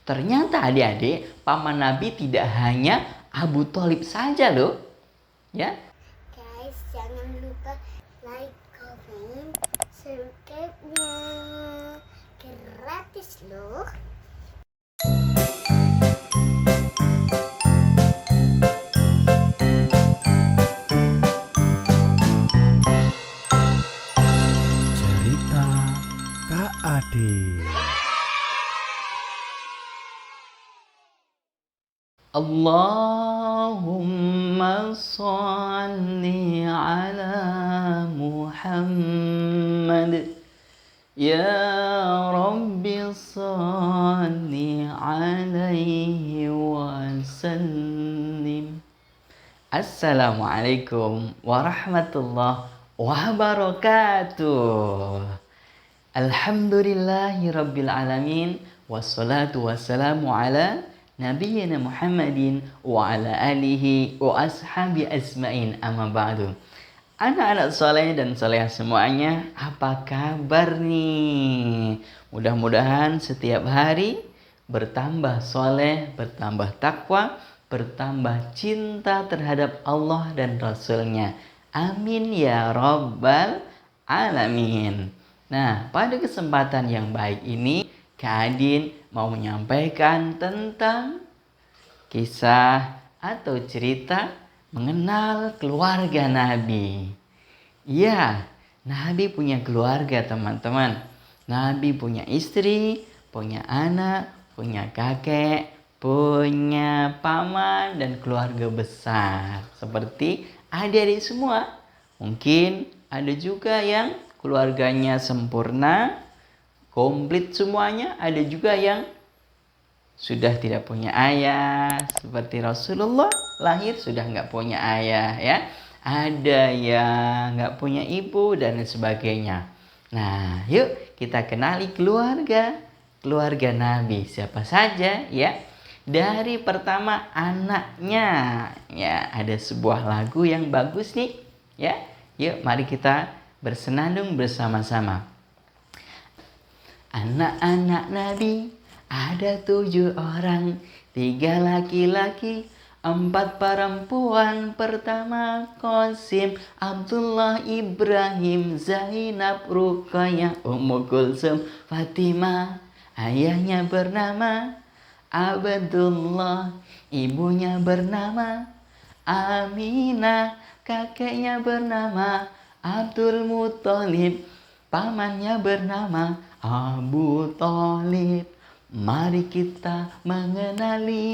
Ternyata adik-adik, paman Nabi tidak hanya Abu Thalib saja loh. Ya. Guys, jangan lupa like, comment, subscribe-nya. Gratis loh. Cerita Kak Ade. Allahumma shalli ala Muhammad. Ya Rabbi shalli alaihi wasallim. Assalamualaikum warahmatullahi wabarakatuh. Alhamdulillahi rabbil alamin. Wassalatu wassalamu ala nabiyyina Muhammadin wa ala alihi wa ashabi asma'in, amma ba'du. Anak-anak soleh dan soleh semuanya, apa kabar nih? Mudah-mudahan setiap hari bertambah soleh, bertambah takwa, bertambah cinta terhadap Allah dan Rasulnya. Amin ya Rabbal Alamin. Nah, pada kesempatan yang baik ini, Kak Adin mau menyampaikan tentang kisah atau cerita mengenal keluarga Nabi. Ya, Nabi punya keluarga teman-teman. Nabi punya istri, punya anak, punya kakek, punya paman dan keluarga besar. Seperti adik-adik semua. Mungkin ada juga yang keluarganya sempurna, komplit semuanya. Ada juga yang sudah tidak punya ayah, seperti Rasulullah lahir sudah nggak punya ayah ya. Ada yang nggak punya ibu dan sebagainya. Nah, yuk kita kenali keluarga Nabi siapa saja ya. Dari pertama anaknya ya, ada sebuah lagu yang bagus nih ya. Yuk mari kita bersenandung bersama-sama. Anak-anak Nabi ada 7 orang, 3 laki-laki, 4 perempuan. Pertama Qasim, Abdullah, Ibrahim, Zainab, Ruqayyah, Ummu Kulsum, Fatimah. Ayahnya bernama Abdullah, ibunya bernama Aminah, kakeknya bernama Abdul Muthalib, pamannya bernama Abu Thalib. Mari kita mengenali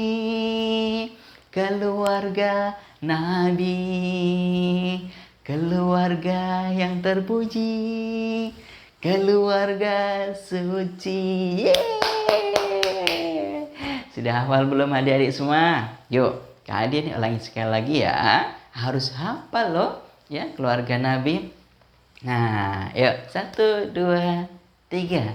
keluarga Nabi, keluarga yang terpuji, keluarga suci. Yeay! Sudah hafal belum adik-adik semua? Yuk, Kak Adin ulangi sekali lagi ya. Harus hafal loh ya keluarga Nabi. Nah, yuk 1, 2, 3.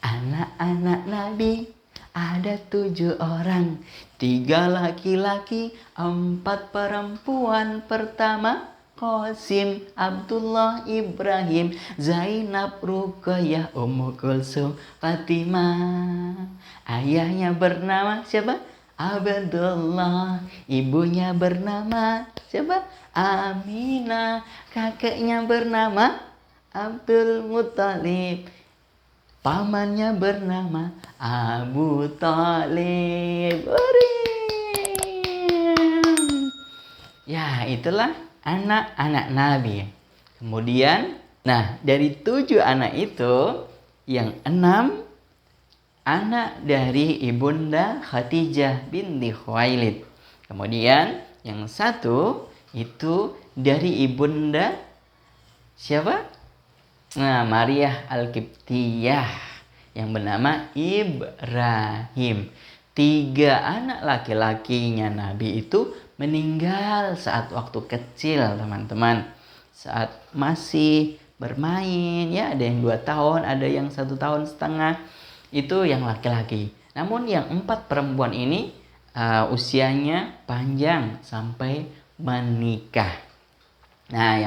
Anak-anak Nabi ada 7 orang, 3 laki-laki, 4 perempuan. Pertama Qasim, Abdullah, Ibrahim, Zainab, Ruqayyah, Ummu Kulsum, Fatimah. Ayahnya bernama siapa? Abdullah. Ibunya bernama siapa? Aminah. Kakeknya bernama Abdul Muthalib. Pamannya bernama Abu Thalib. Ya, itulah anak-anak Nabi. Kemudian, nah dari 7 anak itu, yang 6 anak dari Ibunda Khadijah binti Khuwailid. Kemudian yang 1 itu dari Ibunda siapa? Nah, Maria Al-Qibtiyah yang bernama Ibrahim. 3 anak laki-lakinya Nabi itu meninggal saat waktu kecil teman-teman. Saat masih bermain ya, ada yang 2 tahun, ada yang 1 tahun setengah. Itu yang laki-laki. Namun yang 4 perempuan ini usianya panjang sampai menikah. Nah,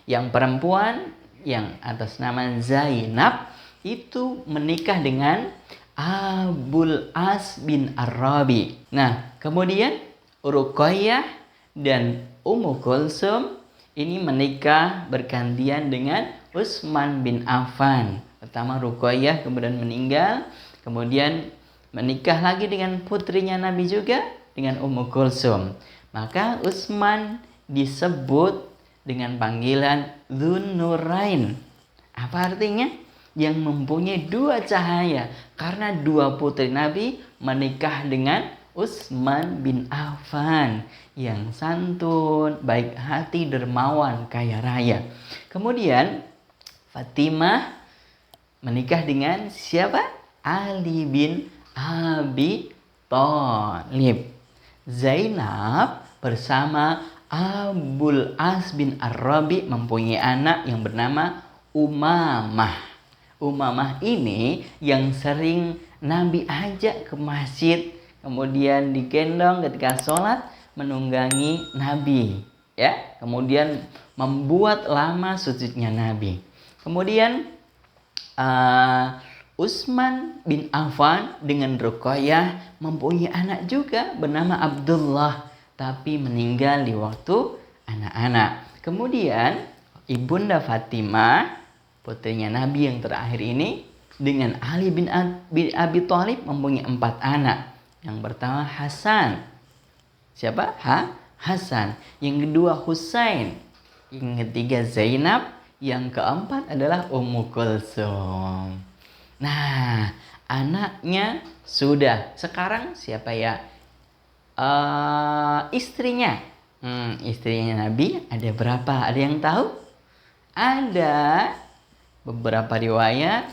yang perempuan yang atas nama Zainab itu menikah dengan Abul As bin Arabi. Nah, kemudian Ruqayyah dan Ummu Kulsum ini menikah bergantian dengan Utsman bin Affan. Pertama Ruqayyah kemudian meninggal, kemudian menikah lagi dengan putrinya Nabi juga, dengan Ummu Kulsum. Maka Utsman disebut dengan panggilan Dzun-Nurain. Apa artinya? Yang mempunyai dua cahaya, karena dua putri Nabi menikah dengan Utsman bin Affan yang santun, baik hati, dermawan, kaya raya. Kemudian Fatimah menikah dengan siapa? Ali bin Abi Thalib. Zainab bersama Abul As bin Arabi mempunyai anak yang bernama Umamah. Umamah ini yang sering Nabi ajak ke masjid, kemudian digendong ketika sholat menunggangi Nabi, ya. Kemudian membuat lama sujudnya Nabi. Kemudian Utsman bin Affan dengan Ruqayyah mempunyai anak juga bernama Abdullah, tapi meninggal di waktu anak-anak. Kemudian Ibunda Fatimah, putrinya Nabi yang terakhir ini, dengan Ali bin Abi Thalib mempunyai 4 anak. Yang pertama Hasan. Siapa? Hasan. Yang kedua Husain. Yang ketiga Zainab. Yang keempat adalah Ummu Kulsum. Nah, anaknya sudah. Sekarang siapa ya? Istrinya. Istrinya Nabi ada berapa? Ada yang tahu? Ada beberapa riwayat,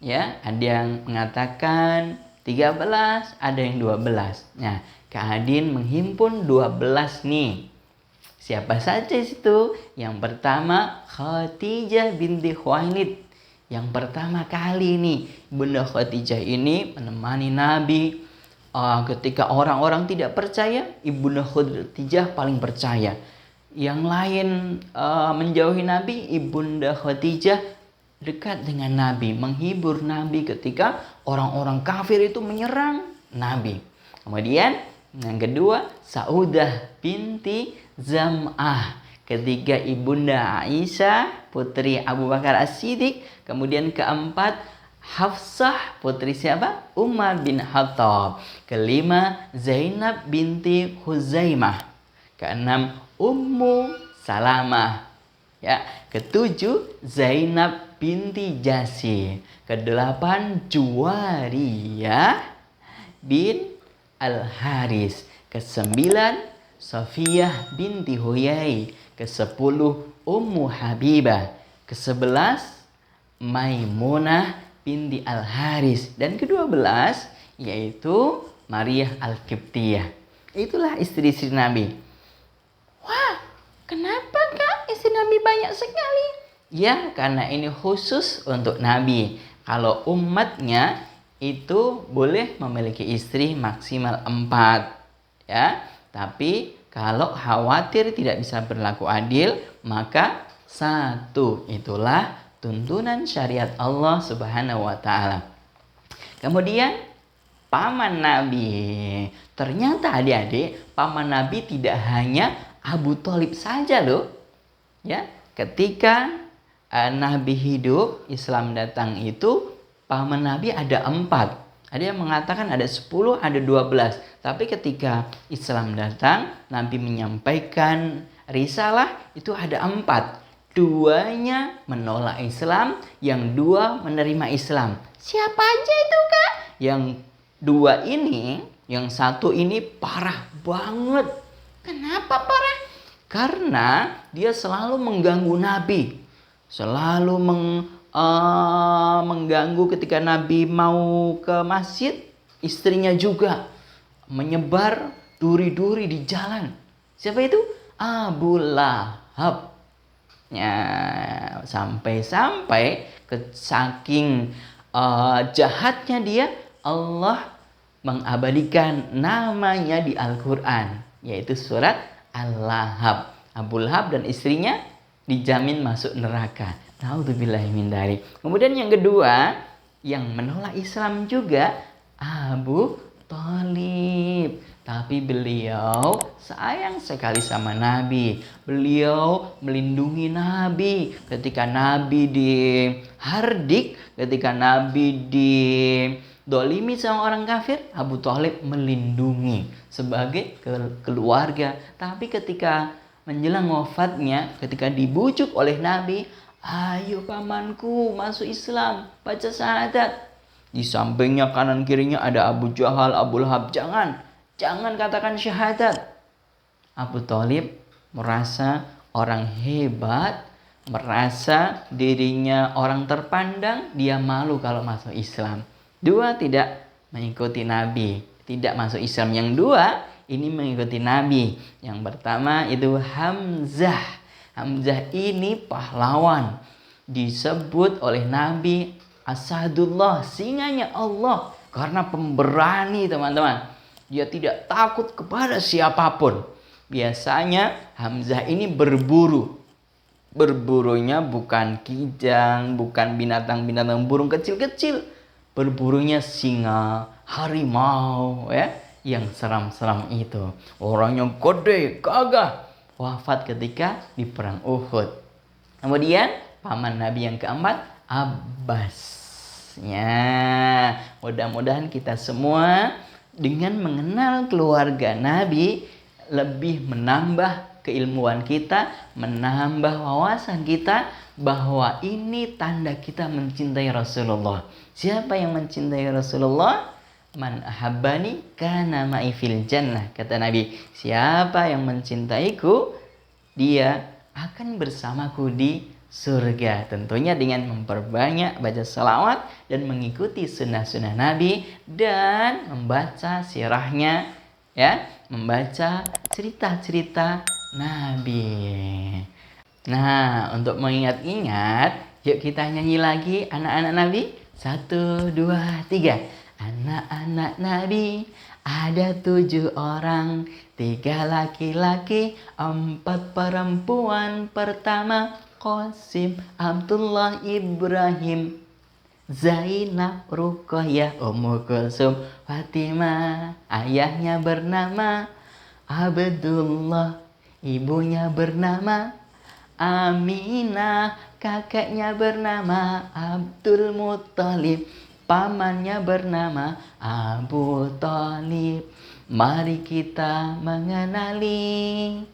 ya. Ada yang mengatakan 13, ada yang 12. Nah, Kak Adin menghimpun 12 nih. Siapa saja itu? Yang pertama Khadijah binti Khuwailid. Yang pertama kali nih Bunda Khadijah ini menemani Nabi ketika orang-orang tidak percaya. Ibunda Khadijah paling percaya. Yang lain menjauhi Nabi, Ibunda Khadijah dekat dengan Nabi, menghibur Nabi ketika orang-orang kafir itu menyerang Nabi. Kemudian yang kedua Saudah binti Zam'ah. Ketiga Ibunda Aisyah putri Abu Bakar As-Siddiq. Kemudian keempat Hafsah putri siapa? Umar bin Khattab. Kelima Zainab binti Khuzaimah. Keenam Ummu Salamah. Ya, ketujuh Zainab binti Jasi. Kedelapan Juwariyah bin Al-Haris. Kesembilan Safiyah binti Huyai. Kesepuluh Ummu Habibah. Kesebelas Maimunah binti Al-Haris. Dan ke-12 yaitu Maria Al-Qibtiyah. Itulah istri-istri Nabi. Wah, kenapa Kak istri Nabi banyak sekali? Ya, karena ini khusus untuk Nabi. Kalau umatnya itu boleh memiliki istri maksimal 4. Ya, tapi kalau khawatir tidak bisa berlaku adil, maka 1. Itulah tuntunan syariat Allah Subhanahu wa taala. Kemudian paman Nabi. Ternyata adik-adik, paman Nabi tidak hanya Abu Thalib saja loh. Ya, ketika Nabi hidup, Islam datang itu, paman Nabi ada 4. Ada yang mengatakan ada 10, ada 12. Tapi ketika Islam datang, Nabi menyampaikan risalah, itu ada 4. 2-nya menolak Islam, yang 2 menerima Islam. Siapa aja itu Kak? Yang 2 ini, yang 1 ini parah banget. Kenapa parah? Karena dia selalu mengganggu Nabi. Selalu mengganggu ketika Nabi mau ke masjid. Istrinya juga menyebar duri-duri di jalan. Siapa itu? Abu Lahab. Ya, sampai-sampai saking jahatnya dia, Allah mengabadikan namanya di Al-Quran, yaitu surat Al-Lahab. Abu Lahab dan istrinya dijamin masuk neraka. Naudzubillahi min dzalik. Kemudian yang kedua, yang menolak Islam juga Abu Thalib. Tapi beliau sayang sekali sama Nabi. Beliau melindungi Nabi. Ketika Nabi dihardik, ketika Nabi didolimi sama orang kafir, Abu Thalib melindungi sebagai keluarga. Tapi ketika menjelang wafatnya, ketika dibujuk oleh Nabi, ayo pamanku masuk Islam, baca syahadat. Di sampingnya kanan kirinya ada Abu Jahal, Abu Lahab. Jangan katakan syahadat. Abu Thalib merasa orang hebat, merasa dirinya orang terpandang, dia malu kalau masuk Islam. Dua, tidak mengikuti Nabi, tidak masuk Islam. Yang dua, ini mengikuti Nabi. Yang pertama itu Hamzah. Hamzah ini pahlawan. Disebut oleh Nabi Asadullah, singanya Allah. Karena pemberani teman-teman. Dia tidak takut kepada siapapun. Biasanya Hamzah ini berburu. Berburunya bukan kijang, bukan binatang-binatang burung kecil-kecil. Berburunya singa, harimau, ya, yang seram-seram itu. Orangnya gede, gagah. Wafat ketika di perang Uhud. Kemudian paman Nabi yang keempat, Abbas. Ya, mudah-mudahan kita semua dengan mengenal keluarga Nabi lebih menambah keilmuan kita, menambah wawasan kita bahwa ini tanda kita mencintai Rasulullah. Siapa yang mencintai Rasulullah? Man ahabbani kana ma'i fil jannah, kata Nabi. Siapa yang mencintaiku, dia akan bersamaku di surga. Tentunya dengan memperbanyak baca salawat dan mengikuti sunnah-sunnah Nabi dan membaca sirahnya, ya, membaca cerita-cerita Nabi. Nah, untuk mengingat-ingat, yuk kita nyanyi lagi anak-anak Nabi. 1, 2, 3. Anak-anak Nabi ada 7 orang, 3 laki-laki, 4 perempuan. Pertama Qasim, Abdullah, Ibrahim, Zainab, Ruqayyah, Ummu Kulsum, Fatimah. Ayahnya bernama Abdullah, ibunya bernama Aminah, kakeknya bernama Abdul Muttalib, pamannya bernama Abu Thalib. Mari kita mengenali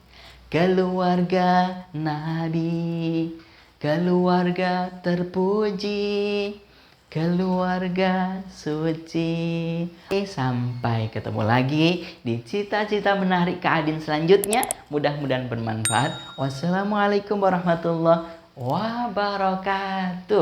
keluarga Nabi, keluarga terpuji, keluarga suci. Sampai ketemu lagi di cita-cita menarik Kak Adin selanjutnya. Mudah-mudahan bermanfaat. Wassalamualaikum warahmatullahi wabarakatuh.